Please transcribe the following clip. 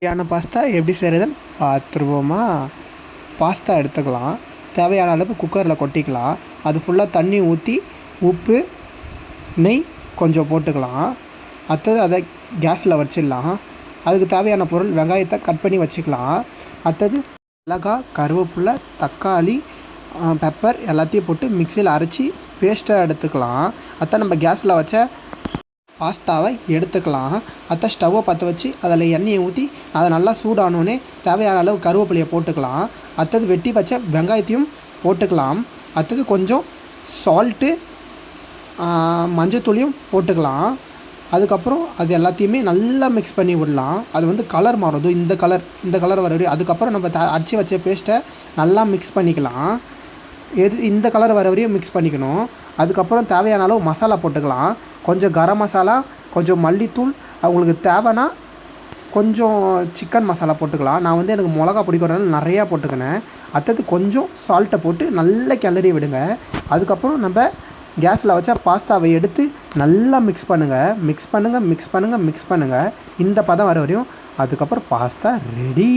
தேவையான பாஸ்தா எப்படி செய்கிறதுன்னு பார்த்துருவோமா? பாஸ்தா எடுத்துக்கலாம். தேவையான அளவு குக்கரில் கொட்டிக்கலாம். அது ஃபுல்லாக தண்ணி ஊற்றி உப்பு நெய் கொஞ்சம் போட்டுக்கலாம். அடுத்தது அதை கேஸில் வச்சிடலாம். அதுக்கு தேவையான பொருள் வெங்காயத்தை கட் பண்ணி வச்சுக்கலாம். அடுத்தது மிளகாய், கருவேப்பிலை, தக்காளி, பெப்பர் எல்லாத்தையும் போட்டு மிக்சியில் அரைச்சி பேஸ்ட்டாக எடுத்துக்கலாம். அடுத்த நம்ம கேஸில் வச்ச பாஸ்தாவை எடுத்துக்கலாம். அடுத்த ஸ்டவ்வை பற்ற வச்சு அதில் எண்ணெயை ஊற்றி அதை நல்லா சூடானோடனே தேவையான அளவு கருவேப்பிலையை போட்டுக்கலாம். அடுத்தது வெட்டி வச்ச வெங்காயத்தையும் போட்டுக்கலாம். அடுத்தது கொஞ்சம் சால்ட்டு, மஞ்சத்தூளையும் போட்டுக்கலாம். அதுக்கப்புறம் அது எல்லாத்தையுமே நல்லா மிக்ஸ் பண்ணி விடலாம். அது கலர் மாறும். இந்த கலர் வர வரையும். அதுக்கப்புறம் நம்ம அரைச்சி வச்ச பேஸ்ட்டை நல்லா மிக்ஸ் பண்ணிக்கலாம். இந்த கலர் வர வரையும் மிக்ஸ் பண்ணிக்கணும். அதுக்கப்புறம் தேவையான அளவு மசாலா போட்டுக்கலாம். கொஞ்சம் கரம் மசாலா, கொஞ்சம் மல்லித்தூள், அவங்களுக்கு தேவைன்னா கொஞ்சம் சிக்கன் மசாலா போட்டுக்கலாம். நான் எனக்கு மிளகா பிடிக்கிறதுனால நிறையா போட்டுக்கினேன். அடுத்தது கொஞ்சம் சால்ட்டை போட்டு நல்லா கிளறி விடுங்க. அதுக்கப்புறம் நம்ம கேஸில் வச்சா பாஸ்தாவை எடுத்து நல்லா மிக்ஸ் பண்ணுங்கள். இந்த பதம் வர வரையும். அதுக்கப்புறம் பாஸ்தா ரெடி.